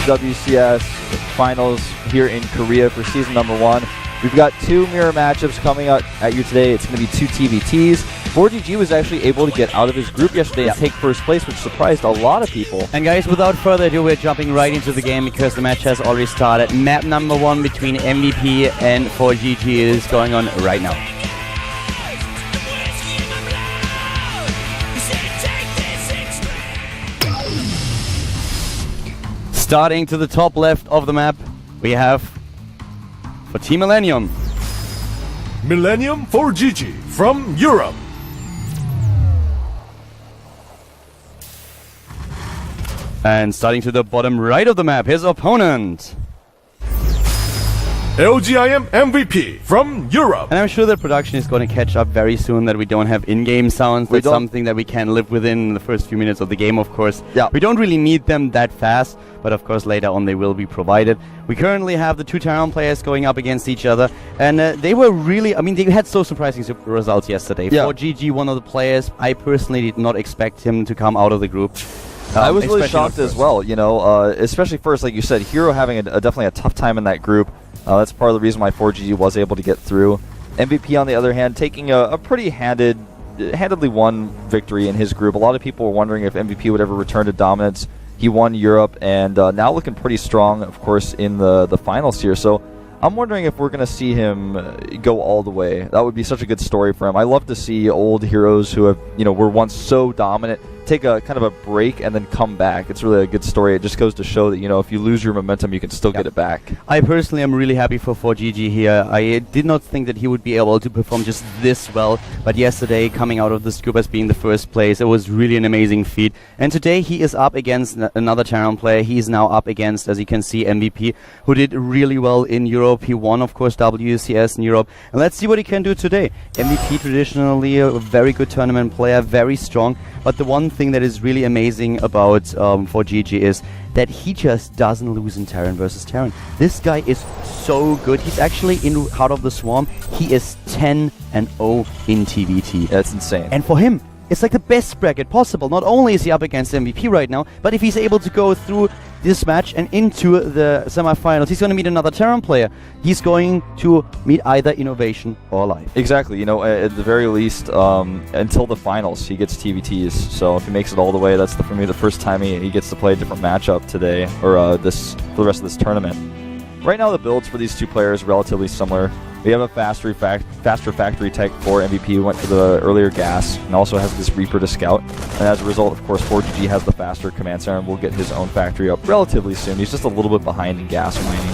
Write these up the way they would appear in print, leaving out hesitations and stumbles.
WCS finals here in Korea for season number 1. We've got 2 mirror matchups coming out at you today. It's going to be 2 TVTs. 4GG was actually able to get out of his group yesterday and take first place, which surprised a lot of people. And guys, without further ado, we're jumping right into the game because the match has already started. Map number 1 between MVP and 4GG is going on right now. Starting to the top left of the map, we have for Team Millennium. Millennium 4GG from Europe. And starting to the bottom right of the map, his opponent. LGIM MVP from Europe. And I'm sure that production is going to catch up very soon, that we don't have in-game sounds. That's something that we can live within in the first few minutes of the game, of course. Yeah. We don't really need them that fast, but of course later on they will be provided. We currently have the 2 Terran players going up against each other, and they were really, I mean, they had so surprising results yesterday. Yeah. 4GG, one of the players, I personally did not expect him to come out of the group. I was really shocked as well, you know, especially first, like you said, Hero having definitely a tough time in that group. That's part of the reason why 4GG was able to get through. MVP, on the other hand, taking a pretty handedly won victory in his group. A lot of people were wondering if MVP would ever return to dominance. He won Europe, and now looking pretty strong, of course, in the finals here. So I'm wondering if we're going to see him go all the way. That would be such a good story for him. I love to see old heroes who have, you know, were once so dominant take a kind of a break and then come back. It's really a good story. It just goes to show that, you know, if you lose your momentum, you can still get it back. I personally am really happy for 4GG here. I did not think that he would be able to perform just this well, but yesterday, coming out of this group as being the first place, it was really an amazing feat. And today he is up against another Terran player. He is now up against, as you can see, MVP, who did really well in Europe. He won, of course, WCS in Europe. And let's see what he can do today. MVP, traditionally a very good tournament player, very strong. But the one thing that is really amazing about 4GG is that he just doesn't lose in Terran versus Terran. This guy is so good. He's actually in Heart of the Swarm. He is 10-0 in TVT. That's insane. And for him, it's like the best bracket possible. Not only is he up against MVP right now, but if he's able to go through this match and into the semifinals, he's going to meet another Terran player. He's going to meet either Innovation or Life. Exactly. You know, at the very least, until the finals, he gets TVTs. So if he makes it all the way, that's for me the first time he gets to play a different matchup today, or for the rest of this tournament. Right now, the builds for these 2 players are relatively similar. We have a faster factory tech for MVP, who went for the earlier gas, and also has this Reaper to scout. And as a result, of course, 4GG has the faster command center and will get his own factory up relatively soon. He's just a little bit behind in gas mining.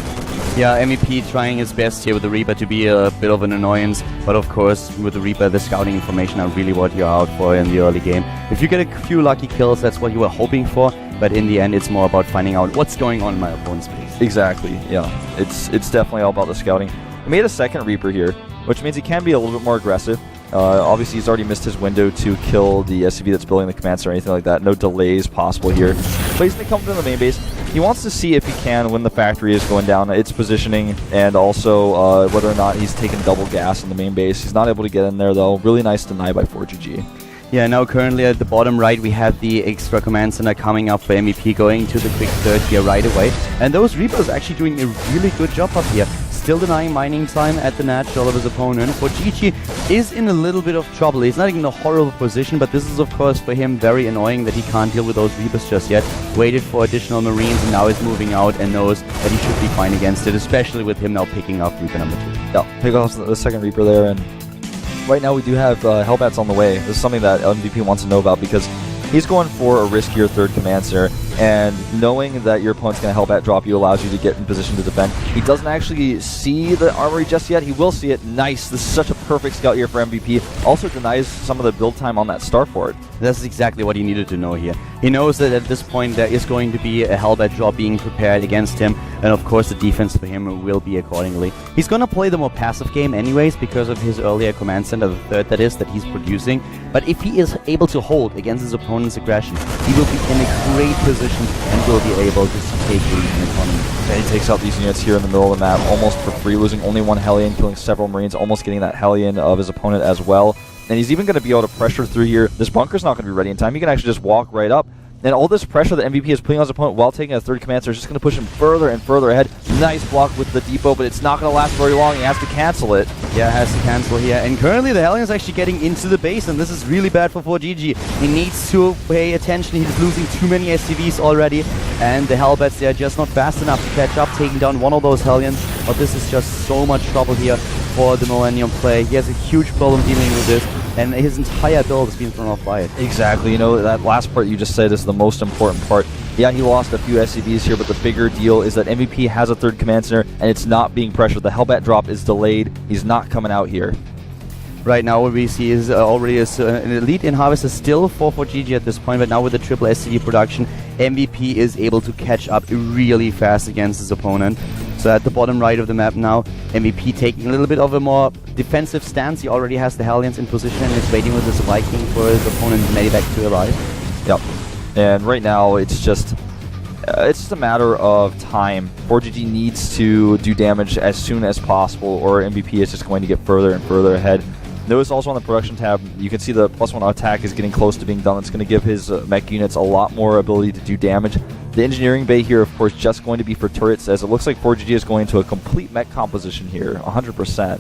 Yeah, MVP trying his best here with the Reaper to be a bit of an annoyance, but of course, with the Reaper, the scouting information are really what you're out for in the early game. If you get a few lucky kills, that's what you were hoping for, but in the end, it's more about finding out what's going on in my opponent's base. Exactly, yeah. It's definitely all about the scouting. He made a second Reaper here, which means he can be a little bit more aggressive. Obviously, he's already missed his window to kill the SCV that's building the command center or anything like that. No delays possible here. But he's going to come to the main base. He wants to see if he can, when the factory is going down, its positioning, and also whether or not he's taking double gas in the main base. He's not able to get in there, though. Really nice deny by 4GG. Yeah, now currently at the bottom right, we have the extra command center coming up for MVP, going to the quick third here right away. And those Reapers actually doing a really good job up here. Still denying mining time at the natural of his opponent. 4GG is in a little bit of trouble. He's not in a horrible position, but this is of course for him very annoying that he can't deal with those Reapers just yet. Waited for additional Marines and now is moving out and knows that he should be fine against it, especially with him now picking up Reaper number 2. Yeah, pick off the second Reaper there, and right now we do have Hellbats on the way. This is something that MVP wants to know about because he's going for a riskier third command center, and knowing that your opponent's going to Hellbat drop you allows you to get in position to defend. He doesn't actually see the armory just yet. He will see it. Nice. This is such a perfect scout here for MVP. Also denies some of the build time on that starport. That's exactly what he needed to know here. He knows that at this point there is going to be a Hellbat drop being prepared against him, and of course the defense for him will be accordingly. He's going to play the more passive game anyways because of his earlier command center, the third that he's producing. But if he is able to hold against his opponent's aggression, he will be in a great position and will be able to take lead in the tournament. And he takes out these units here in the middle of the map almost for free, losing only one Hellion, killing several Marines, almost getting that Hellion of his opponent as well. And he's even going to be able to pressure through here. This bunker's not going to be ready in time. He can actually just walk right up, And all this pressure that MVP is putting on his opponent while taking a third command center is just going to push him further and further ahead. Nice block with the depot, but it's not going to last very long. He has to cancel it. Yeah, has to cancel here. And currently the Hellion is actually getting into the base, and this is really bad for 4GG. He needs to pay attention. He's losing too many SCVs already, and the Hellbats, they are just not fast enough to catch up, taking down one of those Hellions. But this is just so much trouble here for the Millennium play. He has a huge problem dealing with this, and his entire build is being thrown off by it. Exactly. You know, that last part you just said is the most important part. Yeah, he lost a few SCVs here, but the bigger deal is that MVP has a third command center, and it's not being pressured. The Hellbat drop is delayed. He's not coming out here. Right now what we see is already an elite in Harvest is still 4-4 at this point, but now with the triple SCV production, MVP is able to catch up really fast against his opponent. So at the bottom right of the map now, MVP taking a little bit of a more defensive stance. He already has the Hellions in position and is waiting with his Viking for his opponent's Medivac to arrive. Yep. And right now it's just a matter of time. 4GG needs to do damage as soon as possible, or MVP is just going to get further and further ahead. Notice also on the production tab, you can see the +1 attack is getting close to being done. It's going to give his mech units a lot more ability to do damage. The engineering bay here, of course, just going to be for turrets, as it looks like 4GG is going to a complete mech composition here, 100%.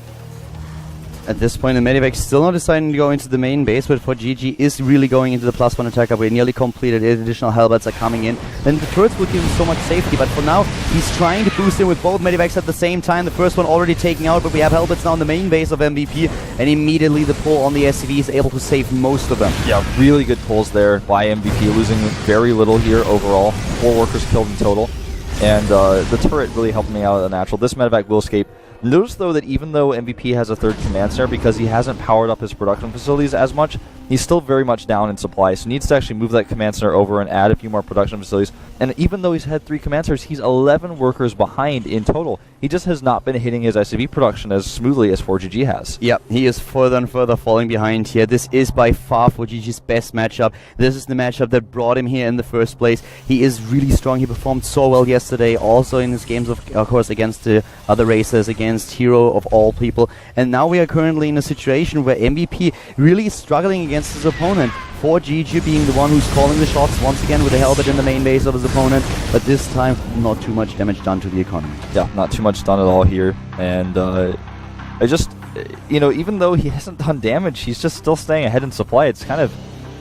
At this point, the Medivac still not deciding to go into the main base, but 4GG is really going into the +1 attack upgrade. Nearly completed. Additional Hellbats are coming in. Then the turrets will give him so much safety, but for now, he's trying to boost in with both Medivacs at the same time. The first one already taken out, but we have Hellbats now in the main base of MVP, and immediately the pull on the SCV is able to save most of them. Yeah, really good pulls there by MVP, losing very little here overall. 4 workers killed in total, and the turret really helped me out of the natural. This Medivac will escape. Notice, though, that even though MVP has a third command center, because he hasn't powered up his production facilities as much, he's still very much down in supply, so he needs to actually move that command center over and add a few more production facilities. And even though he's had 3 command centers, he's 11 workers behind in total. He just has not been hitting his SCV production as smoothly as 4GG has. Yep, he is further and further falling behind here. This is by far 4GG's best matchup. This is the matchup that brought him here in the first place. He is really strong. He performed so well yesterday, also in his games, of course, against the other racers, against Hero of all people. And now we are currently in a situation where MVP really is struggling against his opponent. 4GG being the one who's calling the shots once again with a Hellbat in the main base of his opponent, but this time not too much damage done to the economy. Yeah, not too much done at all here, and I just, you know, even though he hasn't done damage, he's just still staying ahead in supply. It's kind of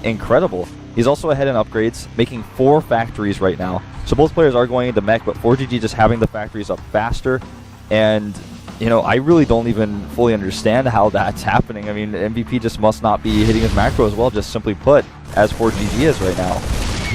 incredible. He's also ahead in upgrades, making 4 factories right now. So both players are going into mech, but 4GG just having the factories up faster, and you know, I really don't even fully understand how that's happening. I mean, MVP just must not be hitting his macro as well, just simply put, as 4GG is right now.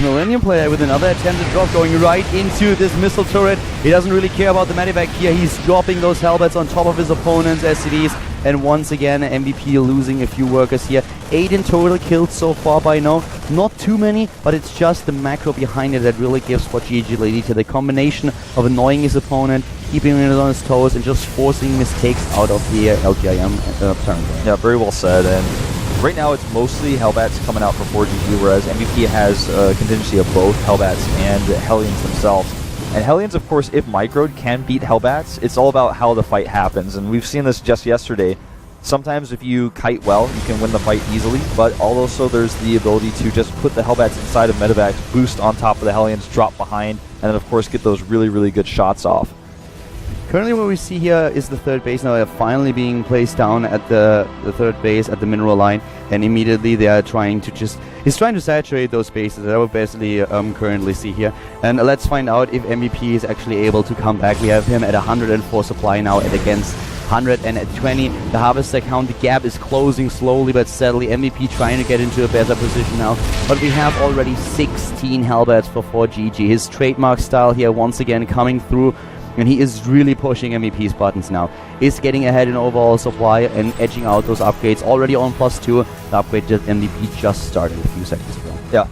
Millennium player with another attempted drop going right into this missile turret. He doesn't really care about the Medivac here. He's dropping those Hellbats on top of his opponent's SCVs. And once again, MVP losing a few workers here. 8 in total killed so far by now. Not too many, but it's just the macro behind it that really gives 4GG lead to the combination of annoying his opponent, keeping him on his toes, and just forcing mistakes out of the LGIM turn. Yeah, very well said. And right now it's mostly Hellbats coming out for 4GG, whereas MVP has a contingency of both Hellbats and Hellions themselves. And Hellions, of course, if microed, can beat Hellbats. It's all about how the fight happens, and we've seen this just yesterday. Sometimes if you kite well, you can win the fight easily, but also there's the ability to just put the Hellbats inside of Medivacs, boost on top of the Hellions, drop behind, and then of course get those really, really good shots off. Currently what we see here is the third base now finally being placed down at the third base at the mineral line, and immediately they are trying to he's trying to saturate those bases that we basically currently see here. And let's find out if MVP is actually able to come back. We have him at 104 supply now at against 120. The harvester count, the gap is closing slowly but steadily. MVP trying to get into a better position now, but we have already 16 Hellbats for 4GG. His trademark style here once again coming through, and he is really pushing MVP's buttons now. Is getting ahead in overall supply and edging out those upgrades. Already on +2. The upgrade that MVP just started a few seconds ago. Yeah.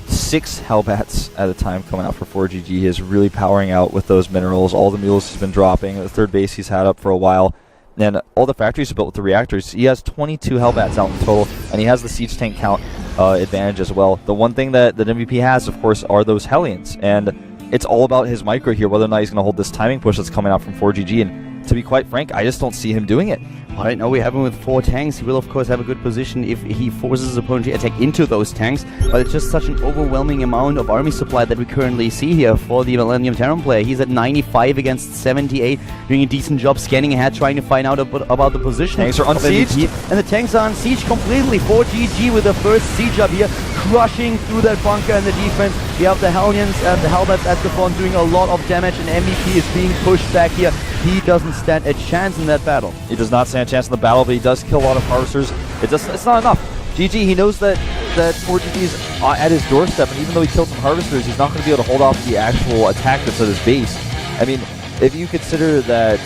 6 Hellbats at a time coming out for 4GG. He is really powering out with those minerals. All the mules he's been dropping. The third base he's had up for a while. And all the factories are built with the reactors. He has 22 Hellbats out in total, and he has the siege tank count advantage as well. The one thing that MVP has, of course, are those Hellions. And it's all about his micro here, whether or not he's going to hold this timing push that's coming out from 4GG. And to be quite frank, I just don't see him doing it. Right now we have him with 4 tanks. He will of course have a good position if he forces his opponent to attack into those tanks, but it's just such an overwhelming amount of army supply that we currently see here for the Millennium Terran player. He's at 95 against 78, doing a decent job scanning ahead, trying to find out about the position. Tanks are unsieged. And the tanks are unsieged completely. 4GG with the first siege up here, crushing through that bunker and the defense. We have the Hellions and the Hellbats at the front doing a lot of damage, and MVP is being pushed back here. He doesn't stand a chance in that battle. He does not stand a chance in the battle, but he does kill a lot of Harvesters. It's not enough. GG, he knows that 4GG is at his doorstep, and even though he killed some Harvesters, he's not going to be able to hold off the actual attack that's at his base. I mean, if you consider that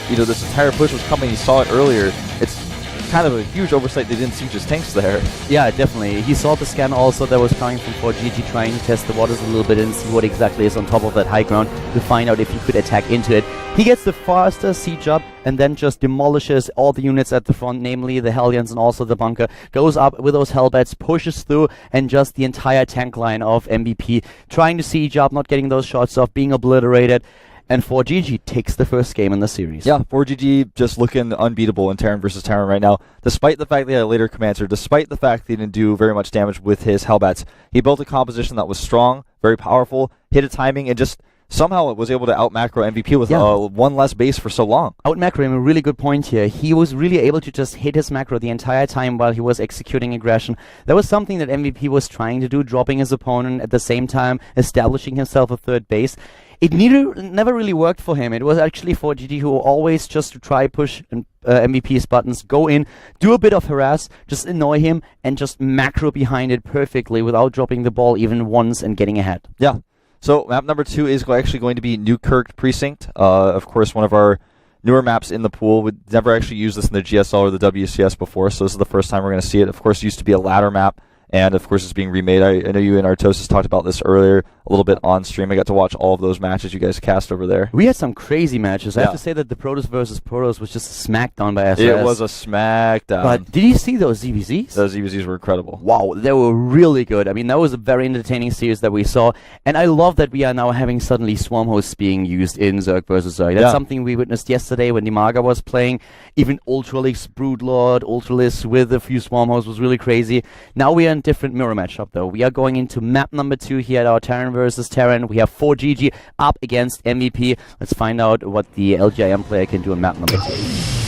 this entire push was coming, you saw it earlier, it's kind of a huge oversight they didn't siege his tanks there. Yeah, definitely. He saw the scan also that was coming from 4GG, trying to test the waters a little bit and see what exactly is on top of that high ground to find out if he could attack into it. He gets the faster siege up and then just demolishes all the units at the front, namely the Hellions and also the bunker. Goes up with those Hellbats, pushes through, and just the entire tank line of MVP trying to siege up, not getting those shots off, being obliterated. And 4GG takes the first game in the series. Yeah, 4GG just looking unbeatable in Terran versus Terran right now. Despite the fact that he had a later commander, despite the fact that he didn't do very much damage with his Hellbats, he built a composition that was strong, very powerful, hit a timing, and just somehow was able to out-macro MVP with one less base for so long. Out-macro him, a really good point here. He was really able to just hit his macro the entire time while he was executing aggression. That was something that MVP was trying to do, dropping his opponent at the same time, establishing himself a third base. It never really worked for him. It was actually 4GG who always just to try push MVP's buttons, go in, do a bit of harass, just annoy him, and just macro behind it perfectly without dropping the ball even once and getting ahead. Yeah. So map number 2 is actually going to be Newkirk Precinct. Of course, one of our newer maps in the pool. We'd never actually used this in the GSL or the WCS before, so this is the first time we're going to see it. Of course, it used to be a ladder map. And, of course, it's being remade. I know you and Artosis talked about this earlier a little bit on stream. I got to watch all of those matches you guys cast over there. We had some crazy matches. I have to say that the Protoss versus Protoss was just a smackdown by SS. It was a smackdown. But did you see those ZVZs? Those ZVZs were incredible. Wow, they were really good. I mean, that was a very entertaining series that we saw. And I love that we are now having suddenly Swarm hosts being used in Zerg versus Zerg. That's something we witnessed yesterday when Dimaga was playing. Even Ultralix, Broodlord, Ultralis with a few Swarm hosts was really crazy. Now we are in different mirror matchup though. We are going into map number 2 here at our Terran versus Terran. We have 4GG up against MVP. Let's find out what the LGIM player can do on map number 2.